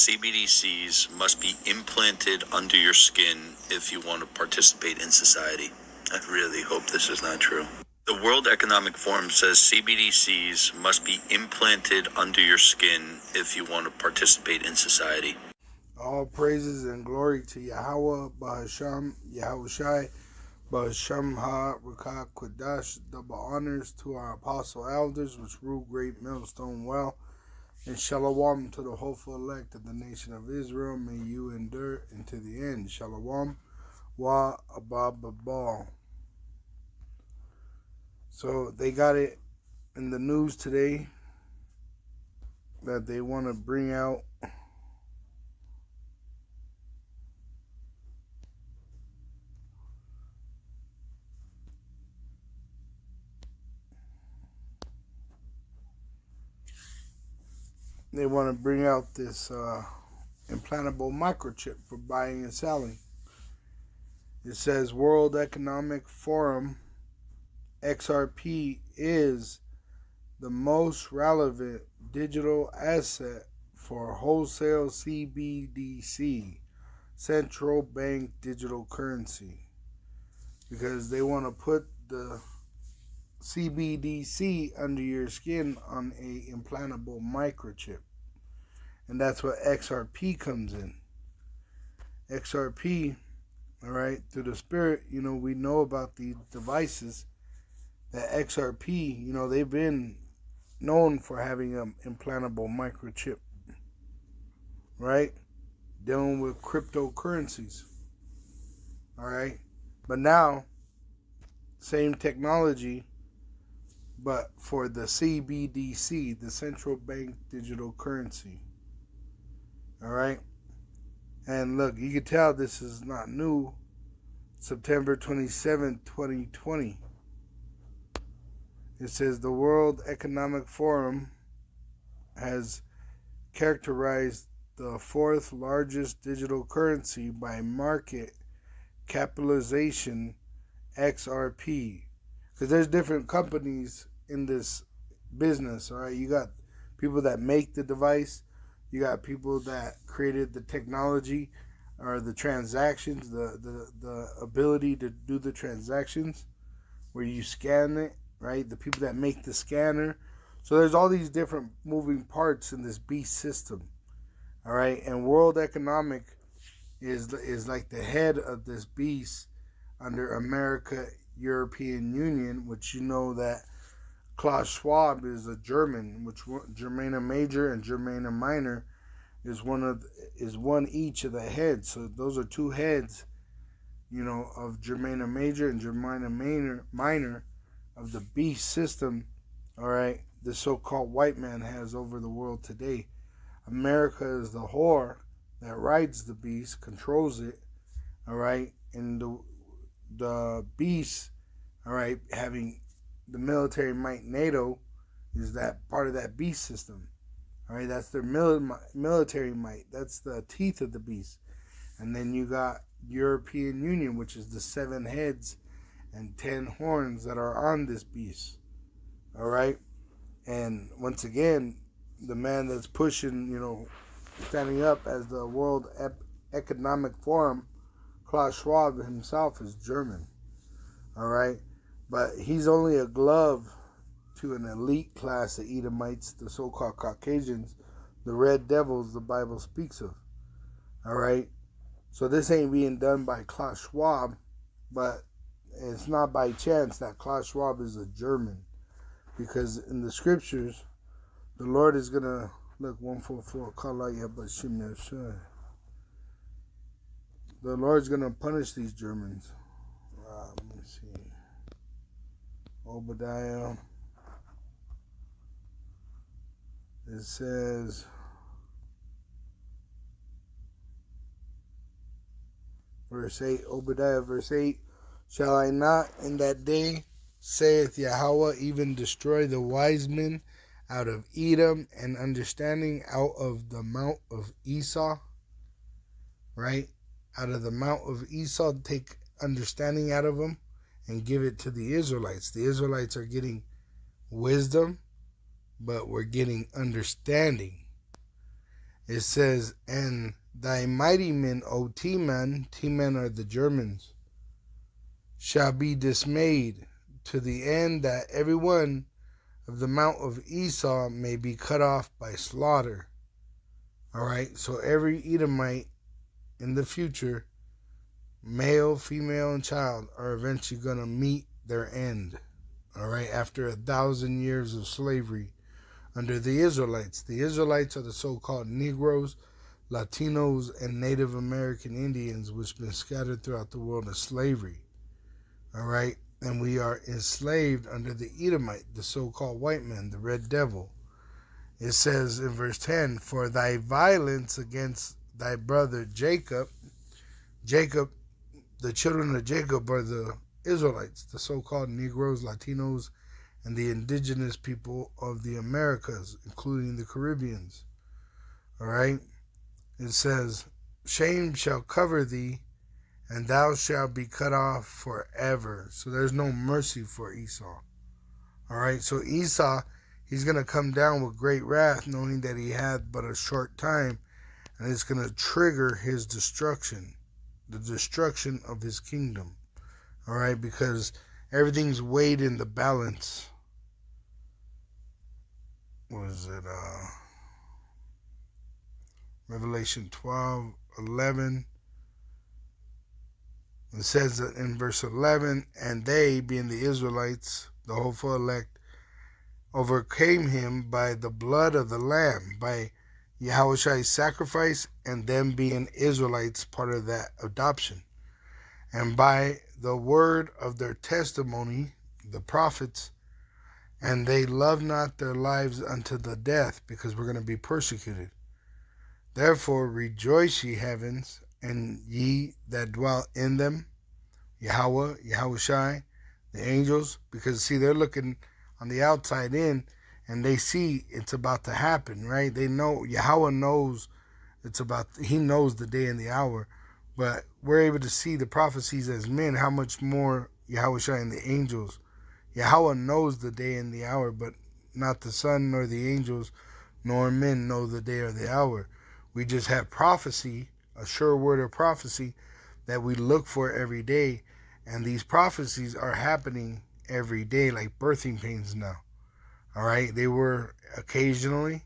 CBDCs must be implanted under your skin if you want to participate in society. I really hope this is not true. The World Economic Forum says CBDCs must be implanted under your skin if you want to participate in society. All praises and glory to Yahweh, Bahasham, Yahushai, Bahasham Ha-Rakah Quadash. Double honors to our apostle elders, which rule great millstone well. And shalom to the hopeful elect of the nation of Israel. May you endure into the end. Shalom wa abababal. So they got it in the news today that they want to bring out this implantable microchip for buying and selling. It says World Economic Forum XRP is the most relevant digital asset for wholesale CBDC, central bank digital currency, because they want to put the CBDC under your skin on a implantable microchip. And that's what XRP comes in. XRP, all right, through the spirit, we know about these devices. That XRP, they've been known for having an implantable microchip, right? Dealing with cryptocurrencies, all right? But now, same technology, but for the CBDC, the central bank digital currency, all right? And look, you can tell this is not new. September 27, 2020. It says the World Economic Forum has characterized the fourth largest digital currency by market capitalization, XRP. Because there's different companies in this business, all right? You got people that make the device. You got people that created the technology or the transactions, the ability to do the transactions where you scan it, right? The people that make the scanner. So there's all these different moving parts in this beast system, all right? And World Economic is like the head of this beast under America, European Union, which you know that Klaus Schwab is a German, which Germana Major and Germana Minor is one each of the heads. So those are two heads, of Germana Major and Germana Minor of the beast system, all right, the so-called white man has over the world today. America is the whore that rides the beast, controls it, all right, and the beast, all right, having the military might, NATO, is that part of that beast system, all right, that's their military might, that's the teeth of the beast. And then you got European Union, which is the 7 heads and 10 horns that are on this beast, all right? And once again, the man that's pushing, standing up as the World Economic Forum, Klaus Schwab himself, is German, all right? But he's only a glove to an elite class of Edomites, the so-called Caucasians, the red devils the Bible speaks of, all right? So this ain't being done by Klaus Schwab, but it's not by chance that Klaus Schwab is a German, because in the scriptures, the Lord is going to, look, 144, the Lord's going to punish these Germans. Let me see. Obadiah. It says, verse 8, Obadiah, verse 8, shall I not in that day, saith Yahweh, even destroy the wise men out of Edom and understanding out of the mount of Esau, right? Out of the mount of Esau, take understanding out of them and give it to the Israelites. The Israelites are getting wisdom, but we're getting understanding. It says, and thy mighty men, O T-men are the Germans, shall be dismayed, to the end that every one of the mount of Esau may be cut off by slaughter. All right, so every Edomite in the future, male, female, and child, are eventually going to meet their end. All right, after 1,000 years of slavery under the Israelites. The Israelites are the so-called Negroes, Latinos, and Native American Indians, which have been scattered throughout the world as slavery. All right, and we are enslaved under the Edomite, the so-called white man, the red devil. It says in verse 10, for thy violence against thy brother Jacob, the children of Jacob are the Israelites, the so-called Negroes, Latinos, and the indigenous people of the Americas, including the Caribbeans. All right? It says, shame shall cover thee, and thou shalt be cut off forever. So there's no mercy for Esau. All right? So Esau, he's going to come down with great wrath, knowing that he had but a short time, and it's going to trigger his destruction, the destruction of his kingdom. All right? Because everything's weighed in the balance. What is it? Revelation 12:11. It says that in verse 11, and they, being the Israelites, the hopeful elect, overcame him by the blood of the Lamb, by Yahweh's sacrifice, and them being Israelites, part of that adoption, and by the word of their testimony, the prophets, and they love not their lives unto the death, because we're going to be persecuted. Therefore rejoice, ye heavens, and ye that dwell in them, Yahweh, Yahushai, the angels, because see, they're looking on the outside in, and they see it's about to happen, right? They know, Yahweh knows he knows the day and the hour, but we're able to see the prophecies as men, how much more Yahushai and the angels. Yahweh knows the day and the hour, but not the Son, nor the angels, nor men know the day or the hour. We just have prophecy, a sure word of prophecy that we look for every day. And these prophecies are happening every day, like birthing pains now. All right? They were occasionally.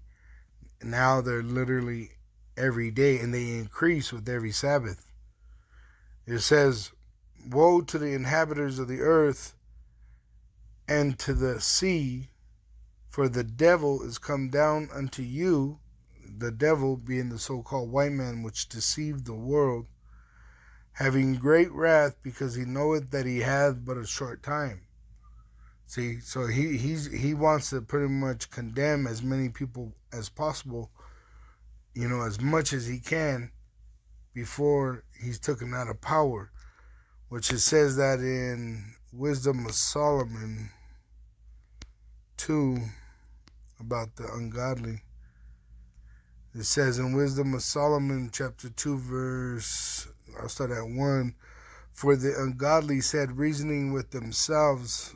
Now they're literally every day, and they increase with every Sabbath. It says, woe to the inhabitants of the earth and to the sea, for the devil is come down unto you, the devil being the so-called white man which deceived the world, having great wrath, because he knoweth that he hath but a short time. See, so he wants to pretty much condemn as many people as possible, as much as he can before he's taken out of power, which it says that in Wisdom of Solomon 2 about the ungodly. It says in Wisdom of Solomon chapter 2 verse, I'll start at 1, for the ungodly said, reasoning with themselves,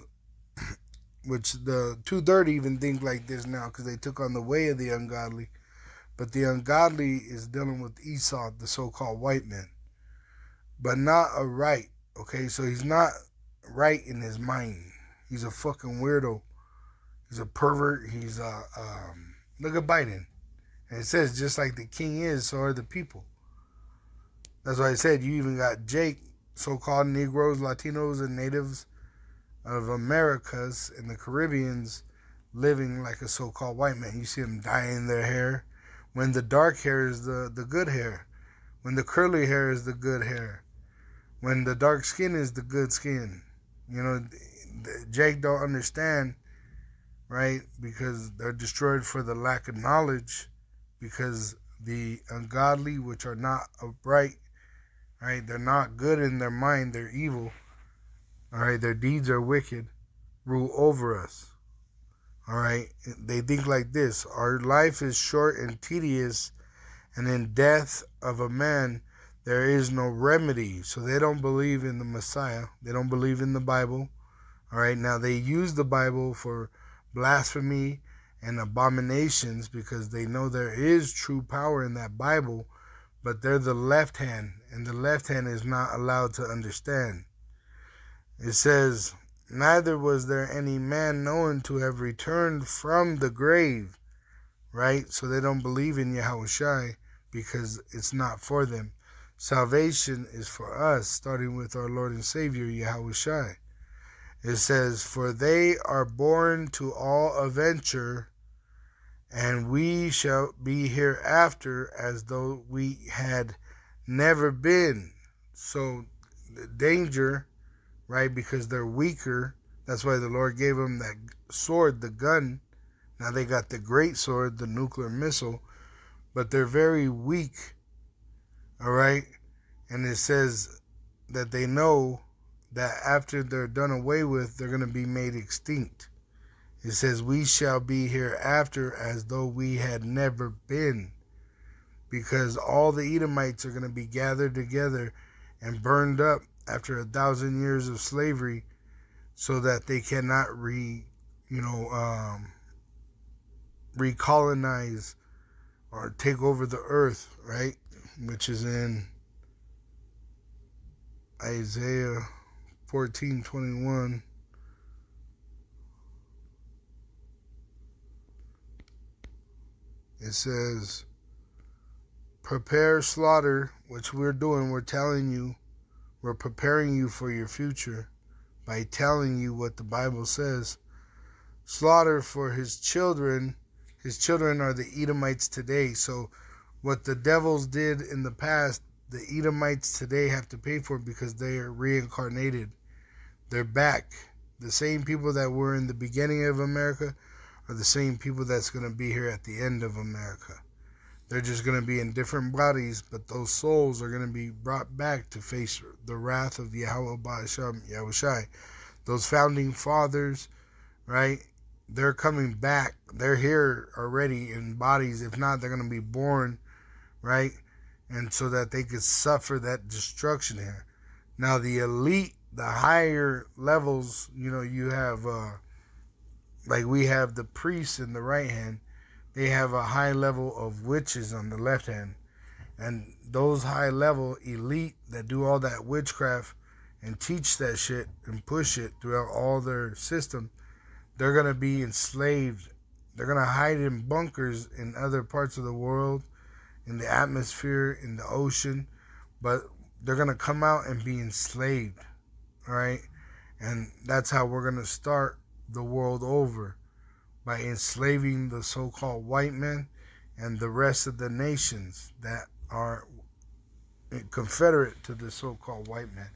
which the 2:30 even think like this now because they took on the way of the ungodly. But the ungodly is dealing with Esau, the so-called white man, but not a right. Okay, so he's not right in his mind. He's a fucking weirdo. He's a pervert. He's a look at Biden. And it says just like the king is, so are the people. That's why I said you even got Jake, so-called Negroes, Latinos, and natives of Americas and the Caribbeans living like a so-called white man. You see them dyeing their hair, when the dark hair is the good hair, when the curly hair is the good hair, when the dark skin is the good skin. Jake don't understand, right? Because they're destroyed for the lack of knowledge, because the ungodly, which are not upright, right? They're not good in their mind, they're evil. All right, their deeds are wicked, rule over us. All right, they think like this: our life is short and tedious, and in death of a man there is no remedy. So they don't believe in the Messiah. They don't believe in the Bible. All right, now they use the Bible for blasphemy and abominations, because they know there is true power in that Bible, but they're the left hand, and the left hand is not allowed to understand. It says, neither was there any man known to have returned from the grave, right? So they don't believe in Yahushai because it's not for them. Salvation is for us, starting with our Lord and Savior, Yahushai. It says, for they are born to all adventure, and we shall be hereafter as though we had never been. So the danger, right? Because they're weaker. That's why the Lord gave them that sword, the gun. Now they got the great sword, the nuclear missile, but they're very weak. All right. And it says that they know that after they're done away with, they're going to be made extinct. It says, we shall be hereafter as though we had never been. Because all the Edomites are going to be gathered together and burned up after 1,000 years of slavery, so that they cannot recolonize or take over the earth, right? Which is in Isaiah 14:21. It says, prepare slaughter, which we're doing. We're telling you, we're preparing you for your future by telling you what the Bible says. Slaughter for his children. His children are the Edomites today. So what the devils did in the past, the Edomites today have to pay for, because they are reincarnated. They're back. The same people that were in the beginning of America are the same people that's going to be here at the end of America. They're just going to be in different bodies, but those souls are going to be brought back to face the wrath of Yahweh Ba'asham Yahushai. Those founding fathers, right? They're coming back. They're here already in bodies. If not, they're going to be born, right? And so that they could suffer that destruction here. Now, the elite, the higher levels, you have, like we have the priests in the right hand. They have a high level of witches on the left hand. And those high level elite that do all that witchcraft and teach that shit and push it throughout all their system, they're going to be enslaved. They're going to hide in bunkers in other parts of the world, in the atmosphere, in the ocean. But they're going to come out and be enslaved. All right? And that's how we're going to start the world over, by enslaving the so-called white men and the rest of the nations that are confederate to the so-called white man,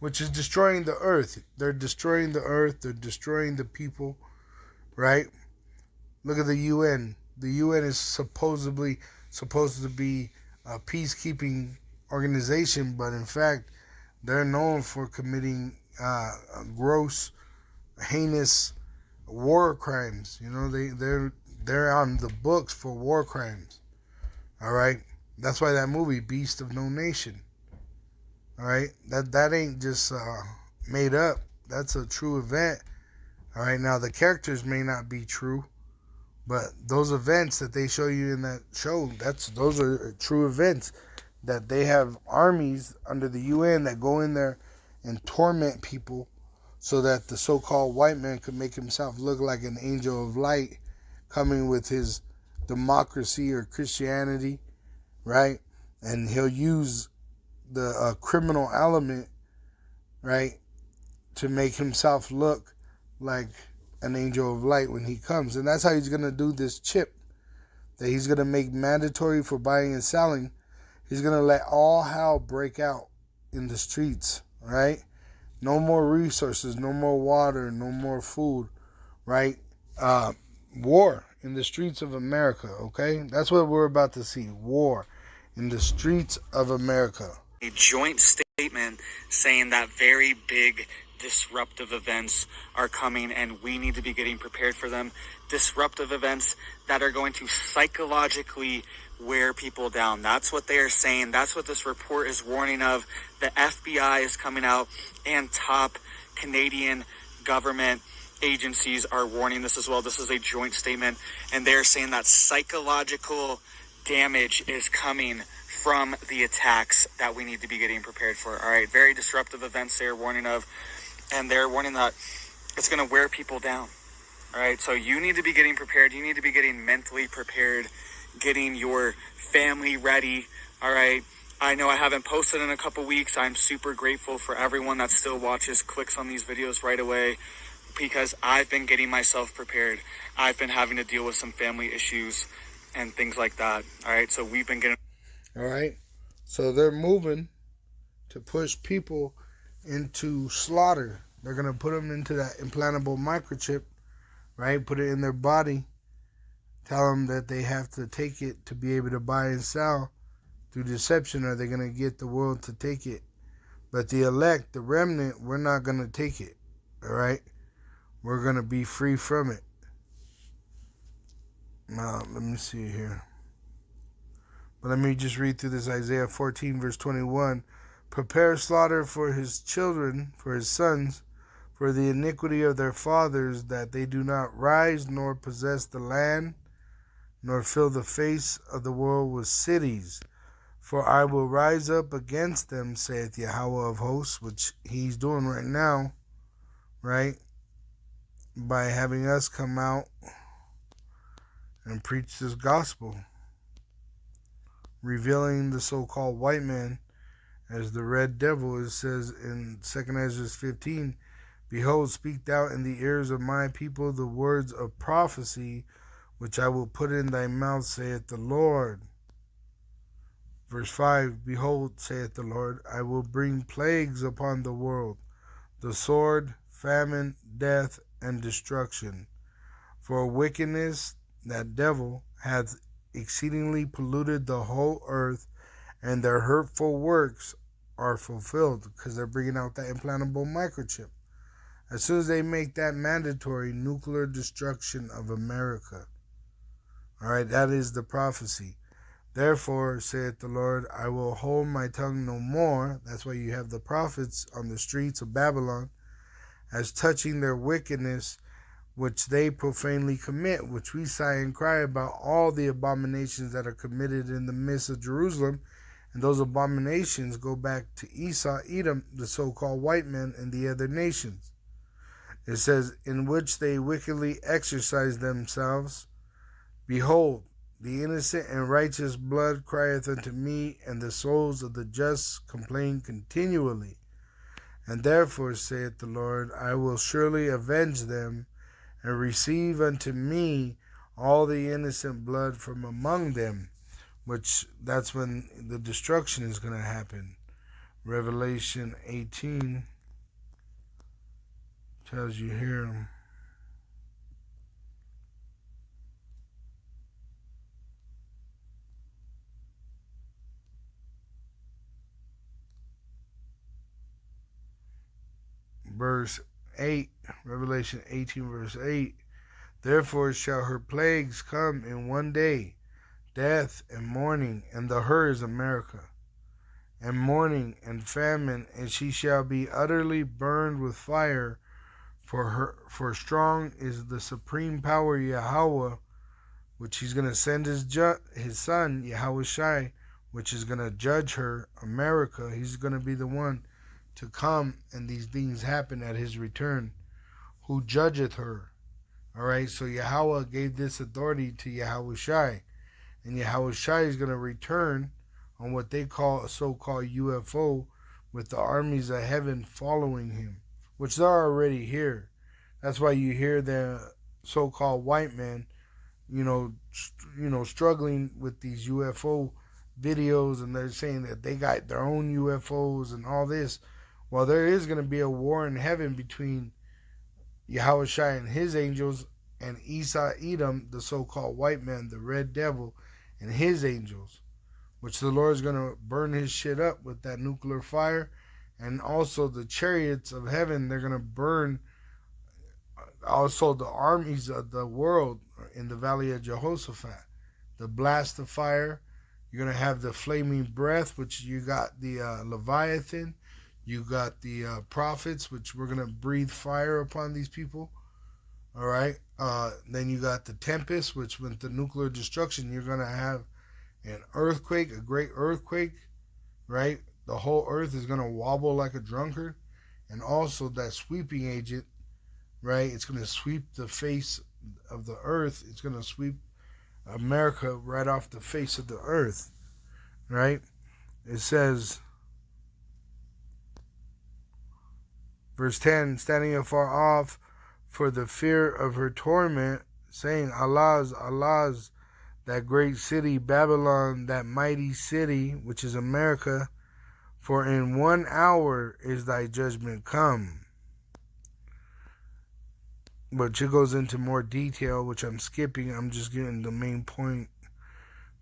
which is destroying the earth. They're destroying the earth. They're destroying the people, right? Look at the UN. The UN is supposed to be a peacekeeping organization, but in fact, they're known for committing gross, heinous war crimes. They're on the books for war crimes. All right, that's why that movie Beast of No Nation. All right, that ain't just made up. That's a true event. All right, now the characters may not be true, but those events that they show you in that show, those are true events. That they have armies under the UN that go in there and torment people, so that the so-called white man could make himself look like an angel of light, coming with his democracy or Christianity, right? And he'll use the criminal element, right, to make himself look like an angel of light when he comes. And that's how he's going to do this chip that he's going to make mandatory for buying and selling. He's going to let all hell break out in the streets, right? No more resources, no more water, no more food, right? War in the streets of America, okay? That's what we're about to see, war in the streets of America. A joint statement saying that very big disruptive events are coming and we need to be getting prepared for them. Disruptive events that are going to psychologically wear people down. That's what they are saying. That's what this report is warning of. The FBI is coming out and top Canadian government agencies are warning this as well. This is a joint statement, and they're saying that psychological damage is coming from the attacks that we need to be getting prepared for. All right, very disruptive events they're warning of, and they're warning that it's going to wear people down. All right, so you need to be getting prepared. You need to be getting mentally prepared, getting your family ready. All right, I know I haven't posted in a couple weeks. I'm super grateful for everyone that still watches, clicks on these videos right away, because I've been getting myself prepared. I've been having to deal with some family issues and things like that. All right, so we've been getting... All right, so they're moving to push people into slaughter. They're going to put them into that implantable microchip, right? Put it in their body. Tell them that they have to take it to be able to buy and sell through deception, or they're going to get the world to take it. But the elect, the remnant, we're not going to take it, all right? We're going to be free from it. Now, let me see here. But let me just read through this. Isaiah 14, verse 21. Prepare slaughter for his children, for his sons, for the iniquity of their fathers, that they do not rise nor possess the land, nor fill the face of the world with cities. For I will rise up against them, saith Yahweh of hosts, which he's doing right now, right? By having us come out and preach this gospel, revealing the so-called white man as the red devil. It says in 2 Ezra 15, Behold, speak thou in the ears of my people the words of prophecy, which I will put in thy mouth, saith the Lord. Verse 5, Behold, saith the Lord, I will bring plagues upon the world, the sword, famine, death, and destruction. For wickedness, that devil, hath exceedingly polluted the whole earth, and their hurtful works are fulfilled, because they're bringing out that implantable microchip. As soon as they make that mandatory, nuclear destruction of America. All right, that is the prophecy. Therefore, saith the Lord, I will hold my tongue no more. That's why you have the prophets on the streets of Babylon, as touching their wickedness, which they profanely commit, which we sigh and cry about all the abominations that are committed in the midst of Jerusalem. And those abominations go back to Esau, Edom, the so-called white men, and the other nations. It says, in which they wickedly exercise themselves. Behold, the innocent and righteous blood crieth unto me, and the souls of the just complain continually. And therefore, saith the Lord, I will surely avenge them, and receive unto me all the innocent blood from among them. Which, that's when the destruction is going to happen. Revelation 18 tells you here. Verse 8, Revelation 18, verse 8. Therefore shall her plagues come in one day, death and mourning, and the her is America, and mourning and famine, and she shall be utterly burned with fire, for strong is the supreme power Yahweh, which he's going to send his son, Yahweh Shai, which is going to judge her, America. He's going to be the one to come, and these things happen at his return, who judgeth her. All right, so Yahweh gave this authority to Yahweh Shai, and Yahweh Shai is going to return on what they call a so-called UFO, with the armies of heaven following him, which they're already here. That's why you hear the so-called white men, struggling with these UFO videos, and they're saying that they got their own UFOs and all this. Well, there is going to be a war in heaven between Yahweh Shai and his angels, and Esau, Edom, the so-called white man, the red devil, and his angels, which the Lord is going to burn his shit up with that nuclear fire. And also the chariots of heaven, they're going to burn also the armies of the world in the valley of Jehoshaphat. The blast of fire, you're going to have the flaming breath, which you got the Leviathan, you got the prophets, which we're going to breathe fire upon these people, All right. Then you got the tempest, which with the nuclear destruction, you're going to have an earthquake, a great earthquake, right? The whole earth is going to wobble like a drunkard. And also that sweeping agent, right? It's going to sweep the face of the earth. It's going to sweep America right off the face of the earth, right? It says, verse 10, standing afar off for the fear of her torment, saying, Allah's, Allah's, that great city, Babylon, that mighty city, which is America, for in 1 hour is thy judgment come. But it goes into more detail, which I'm skipping. I'm just getting the main point.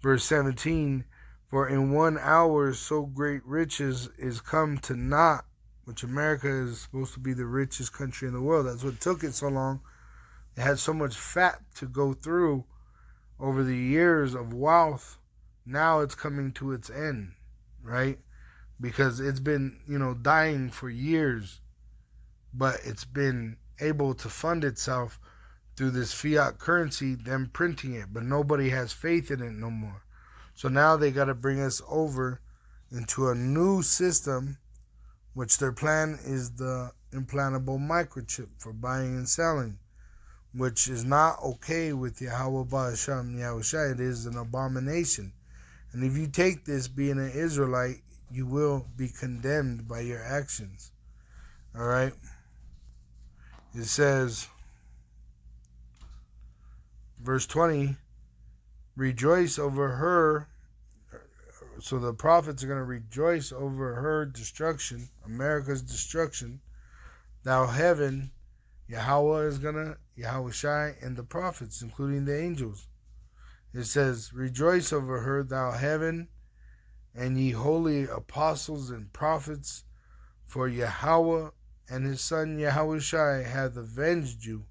Verse 17, for in 1 hour so great riches is come to naught, which America is supposed to be the richest country in the world. That's what took it so long. It had so much fat to go through over the years of wealth. Now it's coming to its end, right? Because it's been, dying for years, but it's been able to fund itself through this fiat currency, them printing it, but nobody has faith in it no more. So now they got to bring us over into a new system, which their plan is the implantable microchip for buying and selling, which is not okay with Yahweh Ba'asham Yahushua. It is an abomination. And if you take this being an Israelite, you will be condemned by your actions. All right? It says, verse 20, rejoice over her. So the prophets are going to rejoice over her destruction, America's destruction. Thou heaven, Yahweh is going to, Yahushai and the prophets, including the angels. It says, rejoice over her, thou heaven, and ye holy apostles and prophets, for Yahweh and his son Yahushai hath avenged you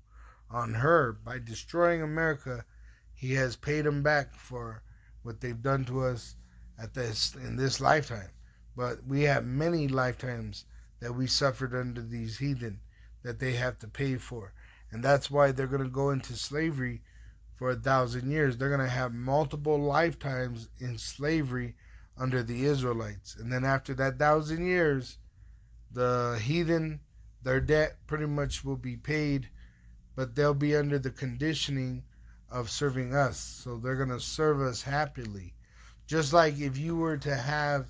on her by destroying America. He has paid them back for what they've done to us in this lifetime. But we have many lifetimes that we suffered under these heathen that they have to pay for. And that's why they're going to go into slavery for 1,000 years. They're going to have multiple lifetimes in slavery under the Israelites. And then after that 1,000 years, the heathen, their debt pretty much will be paid, but they'll be under the conditioning of serving us. So they're going to serve us happily. Just like if you were to have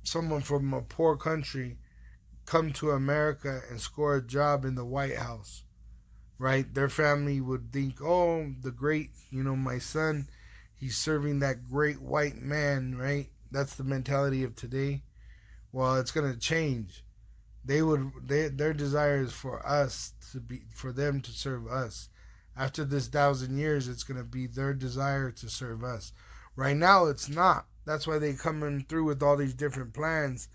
someone from a poor country come to America and score a job in the White House, right? Their family would think, oh, the great, my son, he's serving that great white man, right? That's the mentality of today. Well, it's going to change. Their desire is for them to serve us. After this 1,000 years, it's going to be their desire to serve us. Right now, it's not. That's why they coming through with all these different plans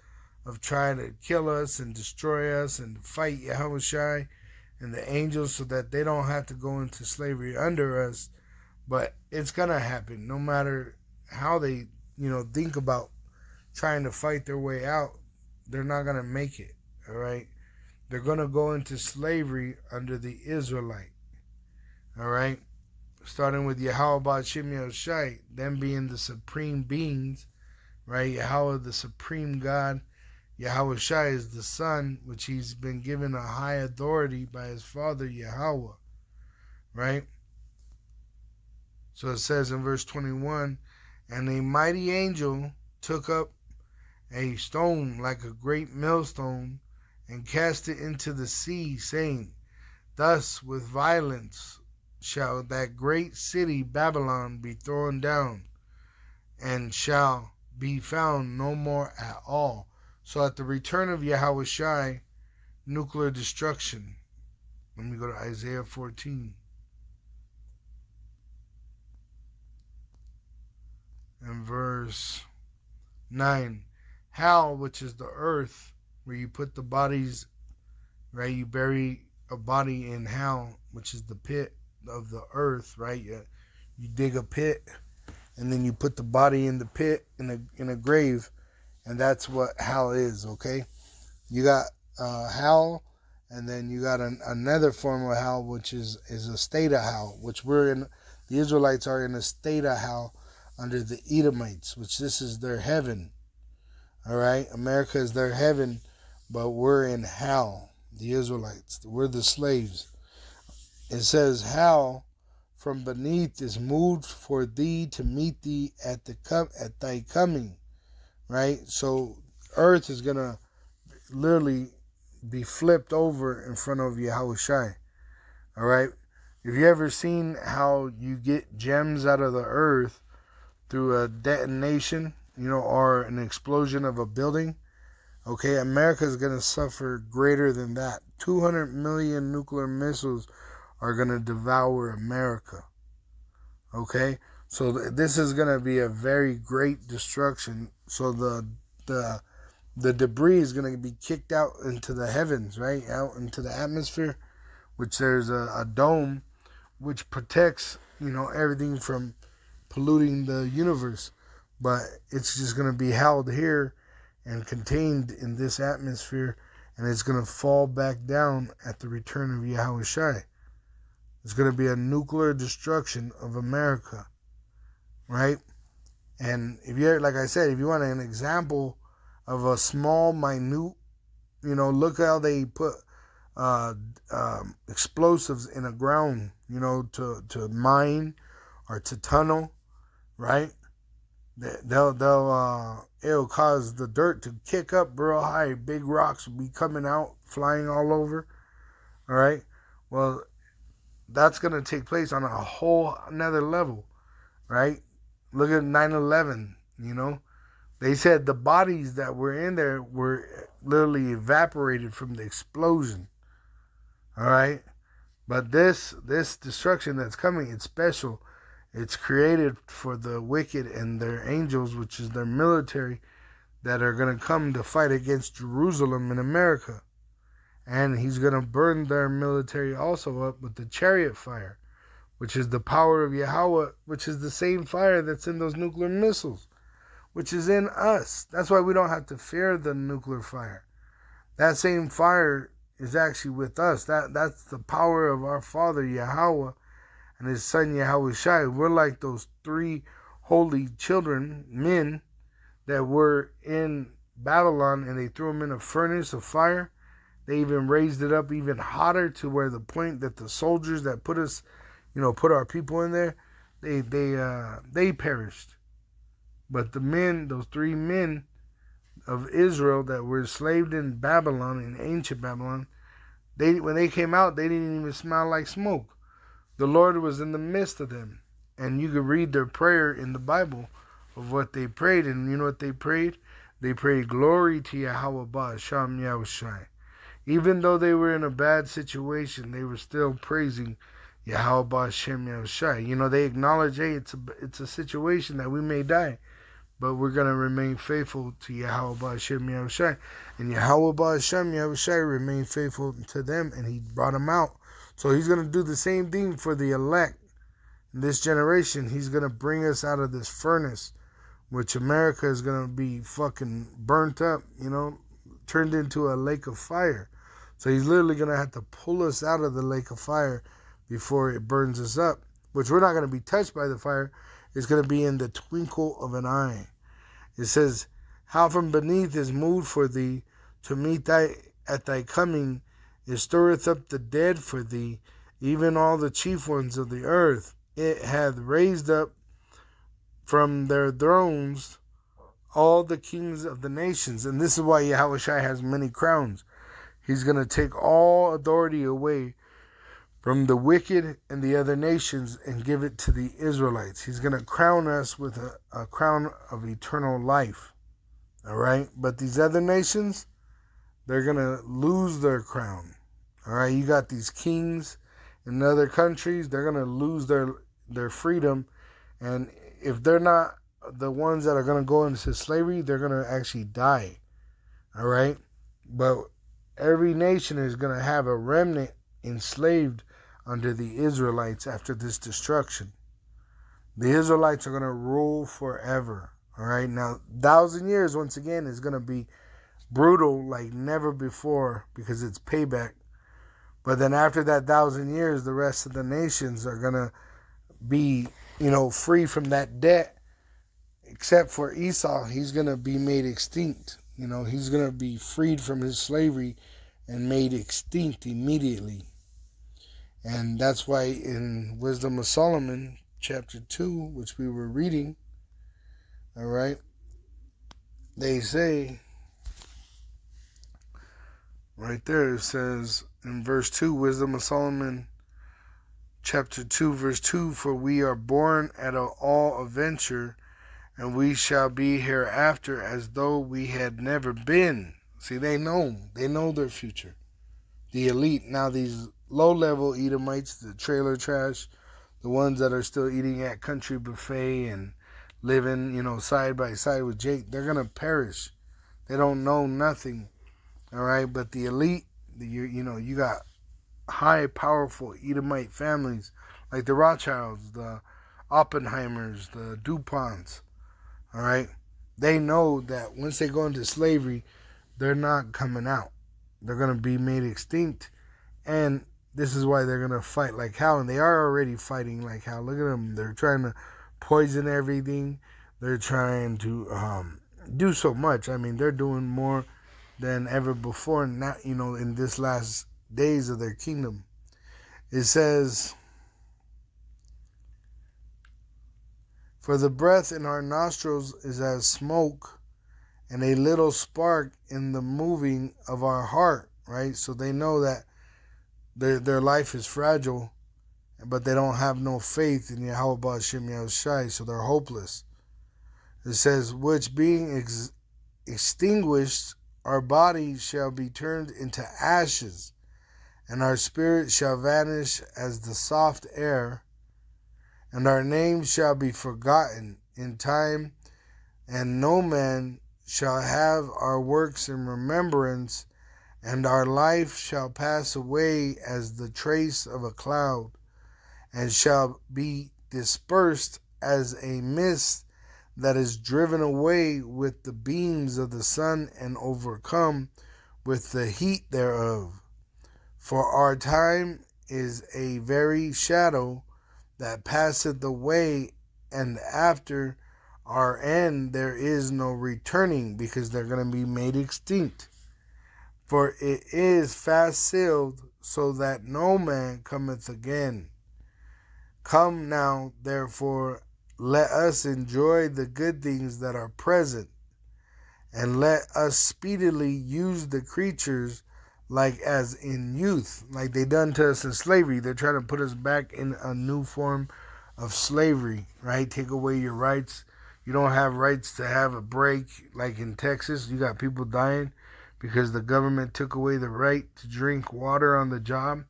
of trying to kill us and destroy us and fight Yahushai and the angels so that they don't have to go into slavery under us. But it's going to happen no matter how they, think about trying to fight their way out. They're not going to make it, all right? They're going to go into slavery under the Israelite, all right? Starting with Yahweh Ba'ashim Yahushai, them being the supreme beings, right? Yahweh, the supreme God. Yahushai is the Son, which he's been given a high authority by his father, Yahweh, right? So it says in verse 21, and a mighty angel took up a stone like a great millstone and cast it into the sea, saying, thus with violence shall that great city Babylon be thrown down, and shall be found no more at all. So at the return of Yahushai, nuclear destruction. Let me go to Isaiah 14. And verse 9. Hell, which is the earth, where you put the bodies, right? You bury a body in hell, which is the pit of the earth, right? You dig a pit, and then you put the body in the pit, in a grave, and that's what hell is, okay? You got hell, And then you got another form of hell, which is a state of hell, which we're in. The Israelites are in a state of hell under the Edomites, which this is their heaven. All right, America is their heaven, but we're in hell. The Israelites, we're the slaves. It says, "Hell from beneath is moved for thee to meet thee at thy coming." Right, so earth is gonna literally be flipped over in front of Yahushai. All right, have you ever seen how you get gems out of the earth through a detonation, or an explosion of a building? Okay, America is going to suffer greater than that. 200 million nuclear missiles are going to devour America. Okay, so this is going to be a very great destruction. So the debris is going to be kicked out into the heavens, right? Out into the atmosphere, which there's a dome which protects, everything from polluting the universe. But it's just going to be held here and contained in this atmosphere, and it's going to fall back down at the return of Yahushai. It's going to be a nuclear destruction of America, right? And if you're, like I said, if you want an example of a small, minute, look how they put explosives in the ground, to mine or to tunnel, right? It'll cause the dirt to kick up real high. Big rocks will be coming out, flying all over. All right. Well, that's going to take place on a whole another level, right? Look at 9/11, They said the bodies that were in there were literally evaporated from the explosion. All right. But this destruction that's coming, it's special. It's created for the wicked and their angels, which is their military, that are going to come to fight against Jerusalem in America. And he's going to burn their military also up with the chariot fire, which is the power of Yahweh, which is the same fire that's in those nuclear missiles, which is in us. That's why we don't have to fear the nuclear fire. That same fire is actually with us. That's the power of our Father Yahweh and his son Yahushai. We're like those three holy children, men, that were in Babylon, and they threw them in a furnace of fire. They even raised it up even hotter to where the point that the soldiers that put us, put our people in there, they perished. But the men, those three men of Israel that were enslaved in Babylon, in ancient Babylon, when they came out, they didn't even smell like smoke. The Lord was in the midst of them. And you could read their prayer in the Bible of what they prayed. And you know what they prayed? They prayed, "Glory to Yahweh Ba'asham Yahushai." Even though they were in a bad situation, they were still praising Yahweh Ba'asham Yahushai. They acknowledge, hey, it's a situation that we may die, but we're going to remain faithful to Yahweh Ba'asham Yahushai. And Yahweh Ba'asham Yahushai remained faithful to them, and he brought them out. So he's going to do the same thing for the elect in this generation. He's going to bring us out of this furnace, which America is going to be fucking burnt up, turned into a lake of fire. So he's literally going to have to pull us out of the lake of fire before it burns us up, which we're not going to be touched by the fire. It's going to be in the twinkle of an eye. It says, "How from beneath is moved for thee to meet thy at thy coming. It stirreth up the dead for thee, even all the chief ones of the earth. It hath raised up from their thrones all the kings of the nations." And this is why Yahushua has many crowns. He's going to take all authority away from the wicked and the other nations and give it to the Israelites. He's going to crown us with a crown of eternal life. All right? But these other nations, they're going to lose their crown. All right? You got these kings in other countries, they're going to lose their freedom. And if they're not the ones that are going to go into slavery, they're going to actually die. All right? But every nation is going to have a remnant enslaved under the Israelites after this destruction. The Israelites are going to rule forever. All right? Now, 1,000 years, once again, is going to be brutal like never before because it's payback. But then after that 1,000 years, the rest of the nations are going to be, free from that debt, except for Esau. He's going to be made extinct. He's going to be freed from his slavery and made extinct immediately. And that's why in Wisdom of Solomon, chapter 2, which we were reading, all right, they say, right there, it says in verse 2, Wisdom of Solomon, chapter 2, verse 2, for we are born at all adventure, and we shall be hereafter as though we had never been. See, they know their future. The elite. Now these low-level Edomites, the trailer trash, the ones that are still eating at Country Buffet and living, side by side with Jake, they're going to perish. They don't know nothing. All right, but the elite, you got high, powerful Edomite families like the Rothschilds, the Oppenheimers, the DuPonts. All right, they know that once they go into slavery, they're not coming out. They're going to be made extinct, and this is why they're going to fight like hell, and they are already fighting like hell. Look at them. They're trying to poison everything. They're trying to do so much. I mean, they're doing more than ever before, not, in this last days of their kingdom. It says, for the breath in our nostrils is as smoke, and a little spark in the moving of our heart, right? So they know that their life is fragile, but they don't have no faith in Yahweh Shem Yahushai, so they're hopeless. It says, which being extinguished, our bodies shall be turned into ashes, and our spirit shall vanish as the soft air, and our names shall be forgotten in time, and no man shall have our works in remembrance, and our life shall pass away as the trace of a cloud, and shall be dispersed as a mist that is driven away with the beams of the sun and overcome with the heat thereof. For our time is a very shadow that passeth away, and after our end there is no returning, because they're going to be made extinct. For it is fast sealed, so that no man cometh again. Come now, therefore, let us enjoy the good things that are present, and let us speedily use the creatures like as in youth, like they done to us in slavery. They're trying to put us back in a new form of slavery, right? Take away your rights. You don't have rights to have a break, like in Texas. You got people dying because the government took away the right to drink water on the job,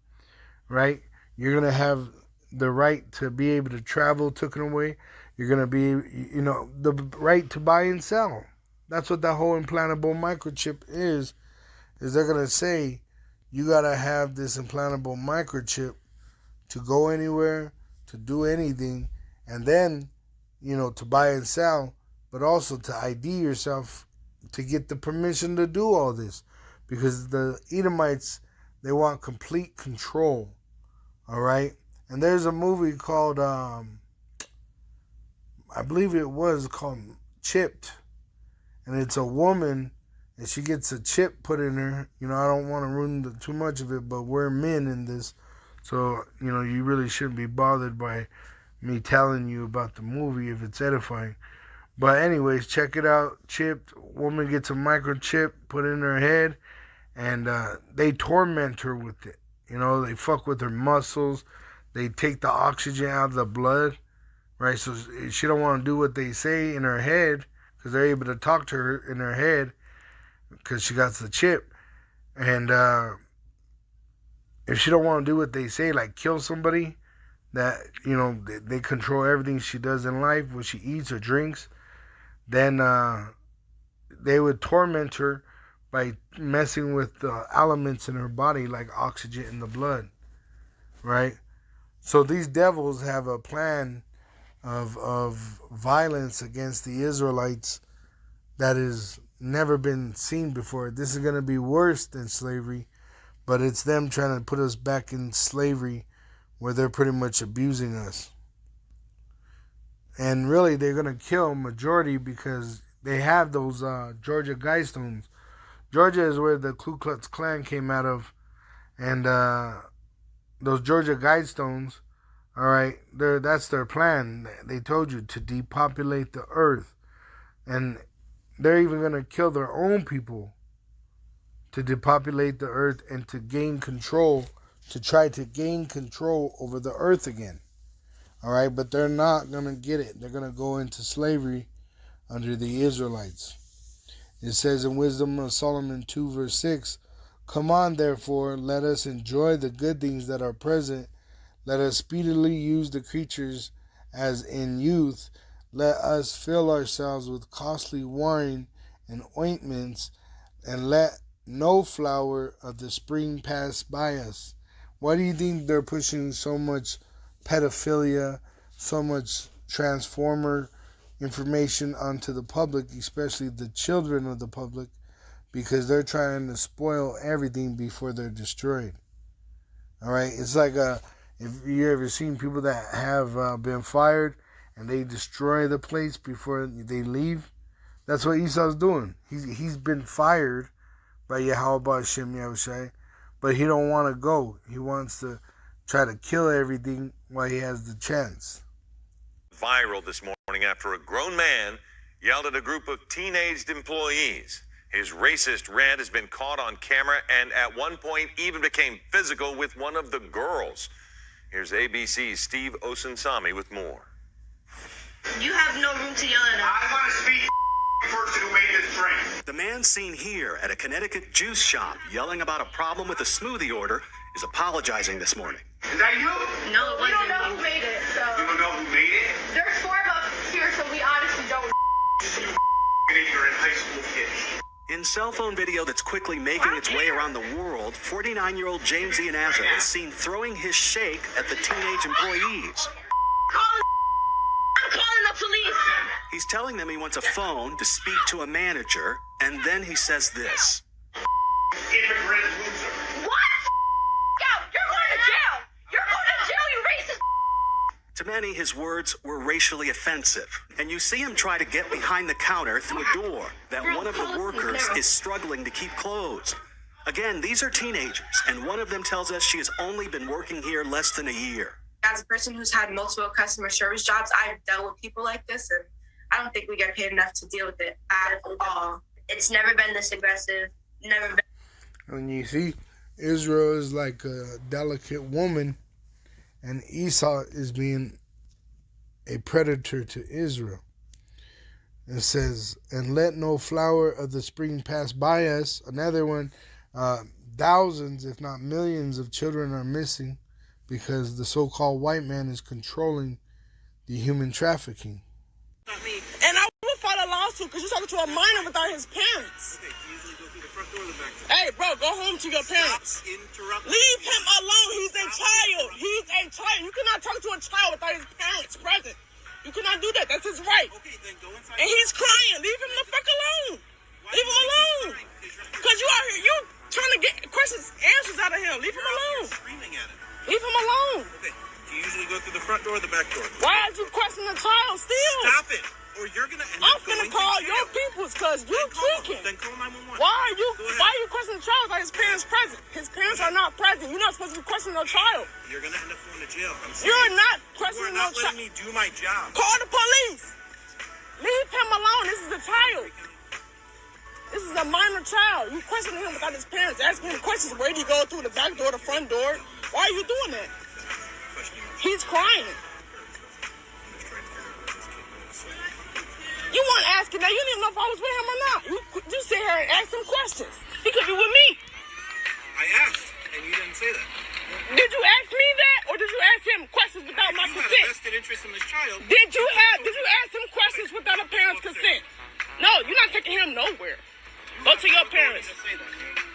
right? You're going to have the right to be able to travel taken away. You're going to be, the right to buy and sell. That's what that whole implantable microchip is they're going to say, you got to have this implantable microchip to go anywhere, to do anything, and then, to buy and sell, but also to ID yourself to get the permission to do all this. Because the Edomites, they want complete control, all right? And there's a movie called, I believe it was called Chipped, and it's a woman, and she gets a chip put in her. I don't want to ruin too much of it, but we're men in this, so, you really shouldn't be bothered by me telling you about the movie if it's edifying. But anyways, check it out. Chipped. Woman gets a microchip put in her head, and they torment her with it. They fuck with her muscles. They take the oxygen out of the blood, right? So she don't want to do what they say in her head, because they're able to talk to her in her head because she got the chip. And if she don't want to do what they say, like kill somebody, that, they control everything she does in life, what she eats or drinks, then they would torment her by messing with the elements in her body, like oxygen in the blood, right? So these devils have a plan of violence against the Israelites that has never been seen before. This is going to be worse than slavery, but it's them trying to put us back in slavery where they're pretty much abusing us. And really, they're going to kill majority because they have those Georgia Guidestones. Georgia is where the Ku Klux Klan came out of. And those Georgia Guidestones, all right, that's their plan. They told you to depopulate the earth. And they're even going to kill their own people to depopulate the earth and to gain control, to try to gain control over the earth again. All right, but they're not going to get it. They're going to go into slavery under the Israelites. It says in Wisdom of Solomon 2 verse 6, "Come on, therefore, let us enjoy the good things that are present. Let us speedily use the creatures as in youth. Let us fill ourselves with costly wine and ointments, and let no flower of the spring pass by us." Why do you think they're pushing so much pedophilia, so much transformer information onto the public, especially the children of the public? Because they're trying to spoil everything before they're destroyed. All right, it's like if you ever seen people that have been fired and they destroy the place before they leave. That's what Esau's doing. He's been fired by Yahweh Shem Yahushai, but he don't want to go. He wants to try to kill everything while he has the chance. Viral this morning after a grown man yelled at a group of teenaged employees. His racist rant has been caught on camera and at one point even became physical with one of the girls. Here's ABC's Steve Osunsami with more. You have no room to yell at us. I want to speak to the person who made this drink. The man seen here at a Connecticut juice shop yelling about a problem with a smoothie order is apologizing this morning. Is that you? No, it We don't wasn't know me. who made it, so You don't know who made it? there's 4 of us here, so we honestly don't. You ignorant high school kid. In cell phone video that's quickly making its way around the world, 49-year-old James Ianazzo is seen throwing his shake at the teenage employees. I'm calling the police. He's telling them he wants a phone to speak to a manager, and then he says this. Immigrant loser. What? Yo, you're going to jail. You're going to jail, you racist. To many, his words were racially offensive, and you see him try to get behind the counter through a door that one of the workers is struggling to keep closed. Again, these are teenagers, and one of them tells us she has only been working here less than a year. As a person who's had multiple customer service jobs, I've dealt with people like this, and I don't think we get paid enough to deal with it at all. It's never been this aggressive. Never been. And you see, Israel is like a delicate woman, and Esau is being a predator to Israel. It says, "And let no flower of the spring pass by us." Another one, thousands, if not millions, of children are missing because the so-called white man is controlling the human trafficking. And I will file a lawsuit because you're talking to a minor without his parents. Okay, you usually go through the front door or the back door? Hey, bro, go home to your parents. Interrupt. Leave him alone. He's a child. He's a child. You cannot talk to a child without his parents present. You cannot do that. That's his right. Okay, then go inside. And he's crying. Leave him the fuck alone. Leave him alone. Because you out here, you trying to get answers out of him. Leave him alone. Screaming at him. Leave him alone. Okay, do you usually go through the front door or the back door? Why are you questioning the child still? Stop it, or you're gonna end I'm up finna going call to jail. your peoples because you tweaking. Then call 911. Why are you Go ahead. questioning the child without his parents present? His parents are not present. You're not supposed to be questioning no child. You're gonna end up going to jail. I'm serious. You're not You are questioning no not letting child. me do my job. Call the police. Leave him alone. This is a child. This is a minor child. You questioning him without his parents. Asking him questions. Where do you go through the back door, the front door? Why are you doing that? He's crying. You weren't asking that. You didn't even know if I was with him or not. You sit here and ask him questions. He could be with me. I asked, and you didn't say that. Did you ask me that, or did you ask him questions without my You had a consent? vested interest in this child. Did you ask him questions without a parent's consent? No, you're not taking him nowhere. Go to your parents.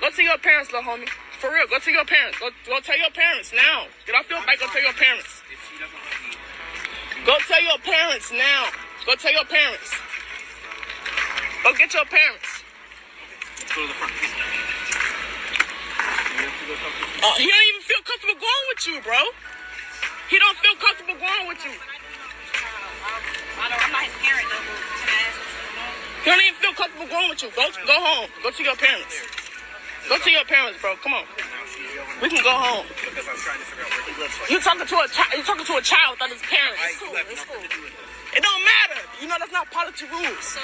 Go to your parents, little homie. For real, go to your parents. Go tell your parents now. Get off your bike, go tell your parents. If she doesn't let me. Go tell your parents now. Go tell your parents. Go get your parents. Let's go to the front. He don't even feel comfortable going with you, bro. He don't feel comfortable going with you. I'm not his parent, though. He don't even feel comfortable going with you. Go home. Go to your parents. Go to your parents, bro. Come on. We can go home. Because I'm trying to figure out where he lives. You talking to a child? You talking to a child without his parents? It's cool. It's cool. It don't matter. You know that's not policy rules.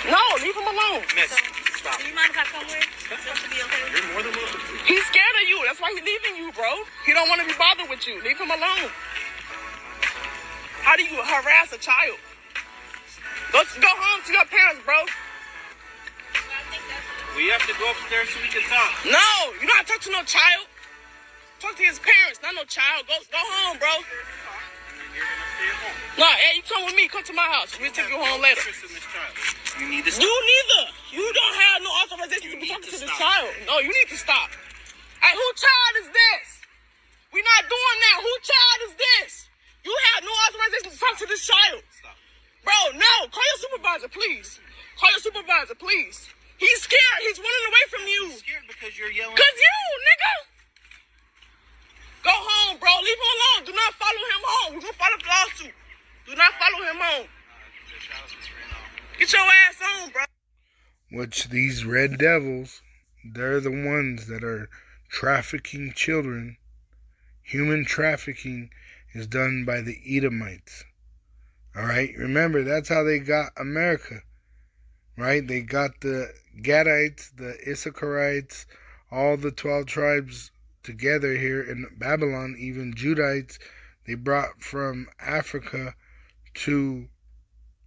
No, leave him alone. Miss, stop. Do you mind if I come with? That should be okay. You're more than welcome to. He's scared of you. That's why he's leaving you, bro. He don't want to be bothered with you. Leave him alone. How do you harass a child? Go home to your parents, bro. We have to go upstairs so we can talk. No, you don't have to talk to no child. Talk to his parents, not no child. Go home, bro. You're gonna stay at home. No, hey, you come with me. Come to my house. We'll take you home later. Interest in this child. You need to stop. You neither. You don't have no authorization to be talking to this child. No, you need to stop. Hey, who child is this? We're not doing that. Who child is this? You have no authorization to talk to this child. Stop. Bro, no. Call your supervisor, please. Call your supervisor, please. He's scared. He's running away from you. I'm scared because you're yelling. Cause you, nigga. Go home, bro. Leave him alone. Do not follow him home. We're gonna file a lawsuit. Do not follow him home. Get your ass on, bro. Which these red devils, they're the ones that are trafficking children. Human trafficking is done by the Edomites. All right? Remember, that's how they got America. Right? They got the Gadites, the Issacharites, all the 12 tribes together here in Babylon, even Judites, they brought from Africa to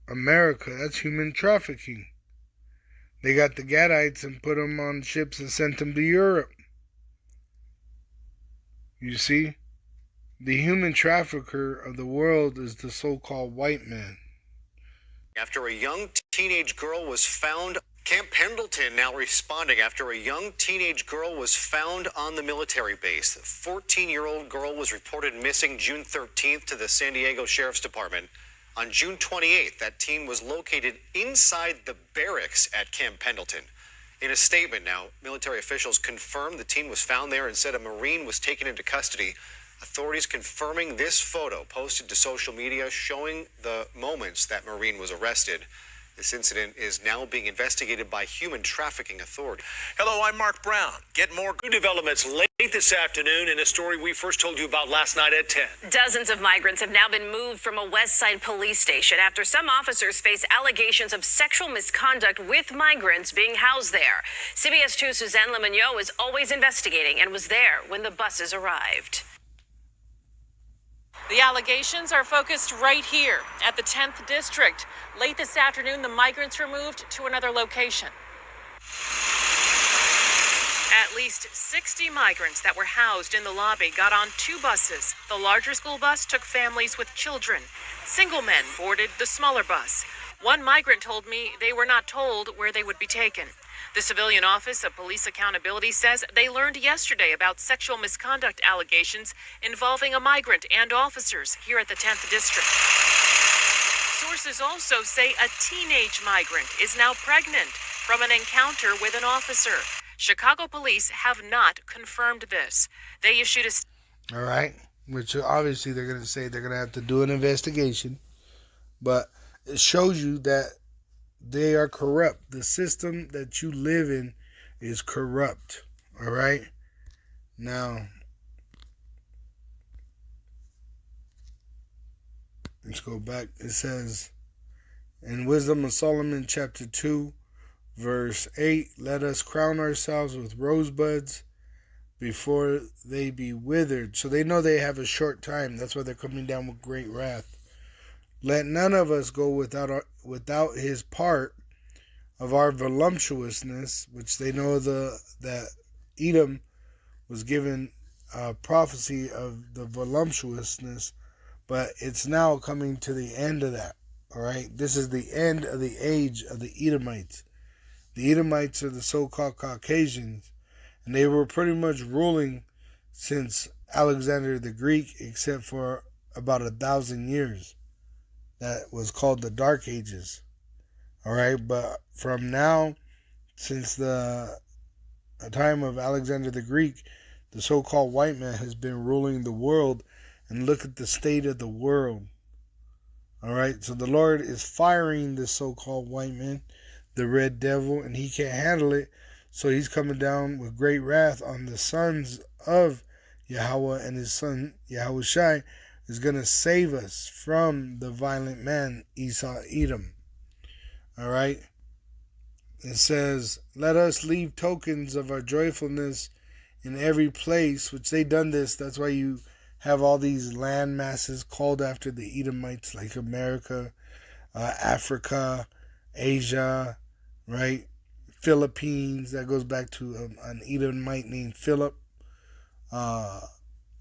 America. That's human trafficking. They got the Gadites and put them on ships and sent them to Europe. You see? The human trafficker of the world is the so-called white man. After a young teenage girl was found, Camp Pendleton now responding after a young teenage girl was found on the military base. The 14-year-old girl was reported missing June 13th to the San Diego Sheriff's Department. On June 28th, that teen was located inside the barracks at Camp Pendleton. In a statement now, military officials confirmed the teen was found there and said a Marine was taken into custody. Authorities confirming this photo posted to social media showing the moments that Marine was arrested. This incident is now being investigated by human trafficking authorities. Hello, I'm Mark Brown. Get more New developments late this afternoon in a story we first told you about last night at 10. Dozens of migrants have now been moved from a West Side police station after some officers face allegations of sexual misconduct with migrants being housed there. CBS 2's Suzanne Lemonnier is always investigating and was there when the buses arrived. The allegations are focused right here at the 10th District. Late this afternoon, the migrants were moved to another location. At least 60 migrants that were housed in the lobby got on two buses. The larger school bus took families with children. Single men boarded the smaller bus. One migrant told me they were not told where they would be taken. The Civilian Office of Police Accountability says they learned yesterday about sexual misconduct allegations involving a migrant and officers here at the 10th District. Sources also say a teenage migrant is now pregnant from an encounter with an officer. Chicago police have not confirmed this. They issued a... All right. Which obviously they're going to say they're going to have to do an investigation. But it shows you that they are corrupt. The system that you live in is corrupt. All right? Now, let's go back. It says, in Wisdom of Solomon, chapter 2, verse 8, let us crown ourselves with rosebuds before they be withered. So they know they have a short time. That's why they're coming down with great wrath. Let none of us go without his part of our voluptuousness, which they know that Edom was given a prophecy of the voluptuousness, but it's now coming to the end of that. All right, this is the end of the age of the Edomites. The Edomites are the so-called Caucasians, and they were pretty much ruling since Alexander the Greek, except for about 1,000 years. That was called the Dark Ages. All right, but from now, since the time of Alexander the Greek, the so-called white man has been ruling the world, and look at the state of the world. All right, so the Lord is firing this so-called white man, the red devil, and he can't handle it. So he's coming down with great wrath on the sons of Yahweh, and his son Yahushai is going to save us from the violent man Esau, Edom. All right. It says, let us leave tokens of our joyfulness in every place, which they done this. That's why you have all these land masses called after the Edomites, like America, Africa, Asia, right? Philippines, that goes back to an Edomite named Philip.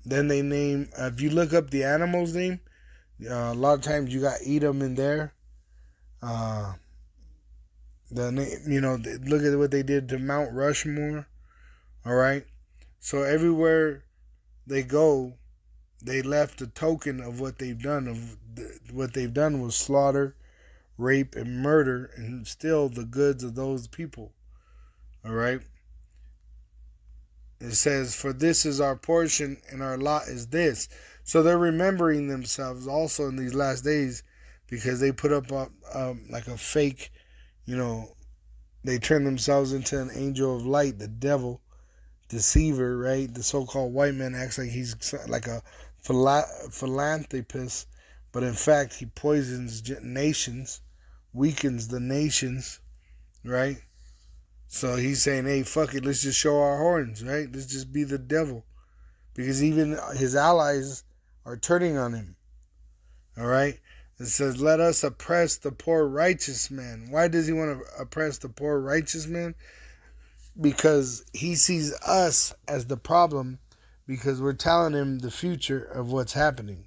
Then they name, if you look up the animal's name, a lot of times you got Edom in there. Look at what they did to Mount Rushmore. All right. So everywhere they go, they left a token of what they've done. What they've done was slaughter, rape, and murder, and steal the goods of those people. All right. It says, for this is our portion and our lot is this. So they're remembering themselves also in these last days, because they put up like a fake, they turn themselves into an angel of light, the devil, deceiver, right? The so-called white man acts like he's like a philanthropist, but in fact he poisons nations, weakens the nations, right? So he's saying, hey, fuck it, let's just show our horns, right? Let's just be the devil. Because even his allies are turning on him. All right? It says, let us oppress the poor righteous man. Why does he want to oppress the poor righteous man? Because he sees us as the problem, because we're telling him the future of what's happening.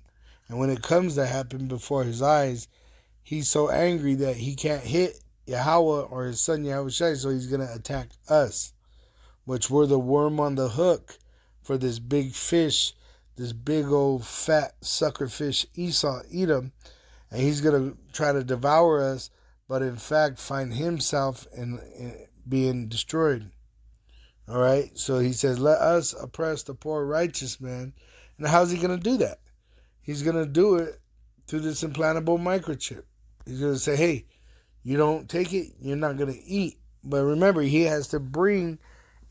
And when it comes to happen before his eyes, he's so angry that he can't hit Yahweh or his son Yahushai, so he's going to attack us, which we're the worm on the hook for this big fish, this big old fat sucker fish Esau, Edom, and he's going to try to devour us, but in fact find himself in being destroyed. All right, so he says, let us oppress the poor righteous man. And how's he going to do that? He's going to do it through this implantable microchip. He's going to say, hey, you don't take it, you're not going to eat. But remember, he has to bring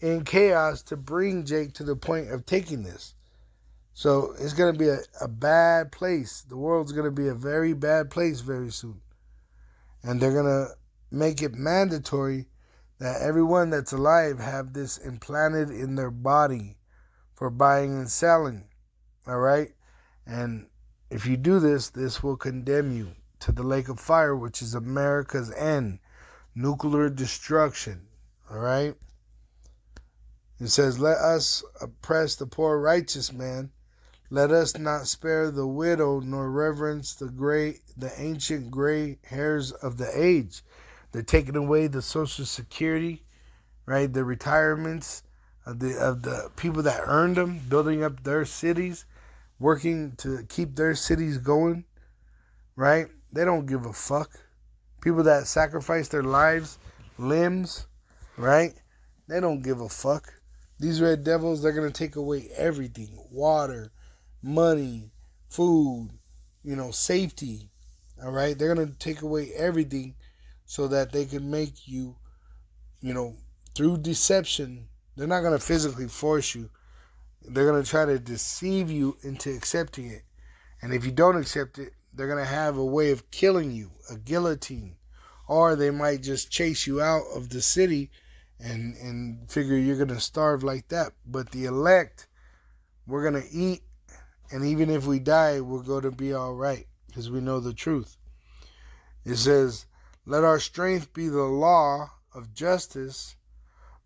in chaos to bring Jake to the point of taking this. So it's going to be a bad place. The world's going to be a very bad place very soon. And they're going to make it mandatory that everyone that's alive have this implanted in their body for buying and selling. All right? And if you do this, this will condemn you to the lake of fire, which is America's end. Nuclear destruction. All right? It says, let us oppress the poor righteous man. Let us not spare the widow, nor reverence the ancient gray hairs of the age. They're taking away the Social Security, right? The retirements of the people that earned them, building up their cities, working to keep their cities going, right? They don't give a fuck. People that sacrifice their lives, limbs, right? They don't give a fuck. These red devils, they're going to take away everything. Water, money, food, safety, all right? They're going to take away everything so that they can make you, through deception. They're not going to physically force you. They're going to try to deceive you into accepting it. And if you don't accept it, they're going to have a way of killing you, a guillotine. Or they might just chase you out of the city and figure you're going to starve like that. But the elect, we're going to eat. And even if we die, we're going to be all right because we know the truth. It says, let our strength be the law of justice,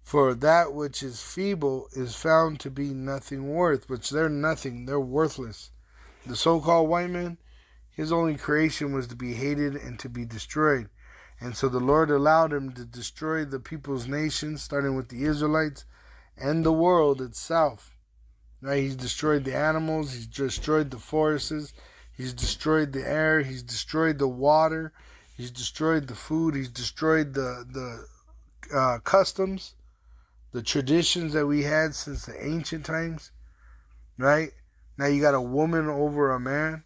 for that which is feeble is found to be nothing worth, which they're nothing, they're worthless. The so-called white man, his only creation was to be hated and to be destroyed. And so the Lord allowed him to destroy the people's nations, starting with the Israelites and the world itself. Right? He's destroyed the animals, he's destroyed the forests, he's destroyed the air, he's destroyed the water, he's destroyed the food, he's destroyed the customs, the traditions that we had since the ancient times, right? Now you got a woman over a man.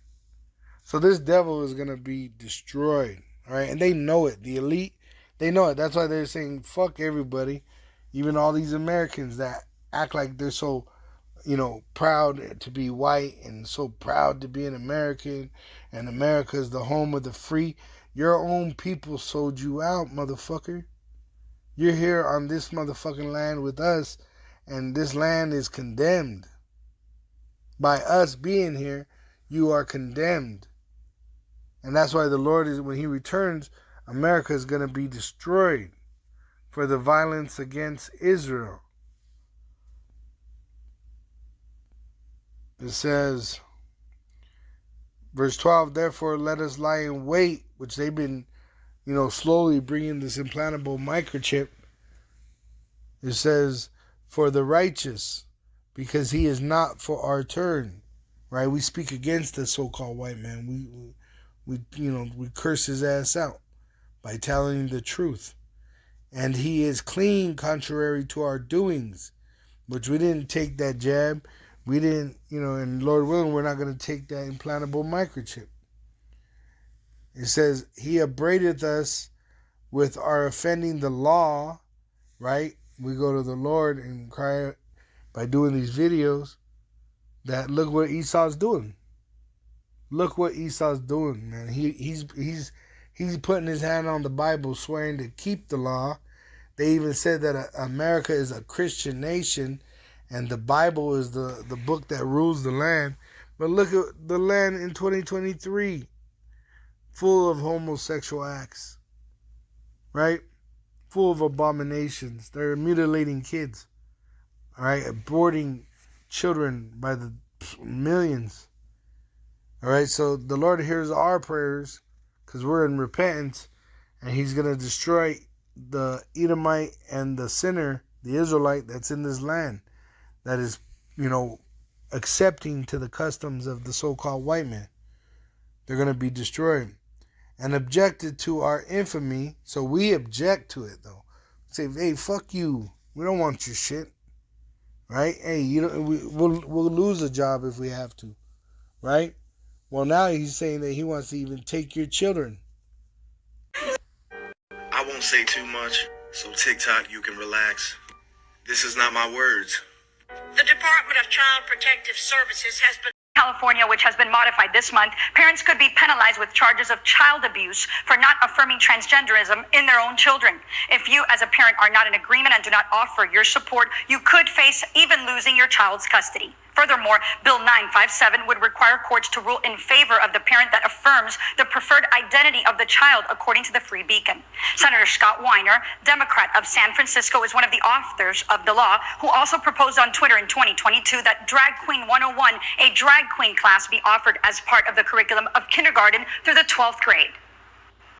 So this devil is going to be destroyed, all right? And they know it. The elite, they know it. That's why they're saying, fuck everybody. Even all these Americans that act like they're so, proud to be white and so proud to be an American, and America is the home of the free. Your own people sold you out, motherfucker. You're here on this motherfucking land with us, and this land is condemned. By us being here, you are condemned. And that's why the Lord is, when he returns, America is going to be destroyed for the violence against Israel. It says, verse 12, therefore let us lie in wait, which they've been, slowly bringing this implantable microchip. It says, for the righteous, because he is not for our turn, right? We speak against the so-called white man. We curse his ass out by telling him the truth. And he is clean contrary to our doings, which we didn't take that jab. We didn't, and Lord willing, we're not going to take that implantable microchip. It says, he upbraideth us with our offending the law, right? We go to the Lord and cry by doing these videos that look what Esau's doing. Look what Esau's doing, man. He's putting his hand on the Bible, swearing to keep the law. They even said that America is a Christian nation, and the Bible is the book that rules the land. But look at the land in 2023, full of homosexual acts, right? Full of abominations. They're mutilating kids, all right? Aborting children by the millions. All right, so the Lord hears our prayers because we're in repentance, and he's going to destroy the Edomite and the sinner, the Israelite that's in this land that is, accepting to the customs of the so-called white man. They're going to be destroyed and objected to our infamy. So we object to it, though. Say, hey, fuck you. We don't want your shit. Right? Hey, we'll lose a job if we have to. Right? Well, now he's saying that he wants to even take your children. I won't say too much, so TikTok, you can relax. This is not my words. The Department of Child Protective Services has been California, which has been modified this month. Parents could be penalized with charges of child abuse for not affirming transgenderism in their own children. If you, as a parent, are not in agreement and do not offer your support, you could face even losing your child's custody. Furthermore, Bill 957 would require courts to rule in favor of the parent that affirms the preferred identity of the child, according to the Free Beacon. Senator Scott Weiner, Democrat of San Francisco, is one of the authors of the law, who also proposed on Twitter in 2022 that Drag Queen 101, a drag queen class, be offered as part of the curriculum of kindergarten through the 12th grade.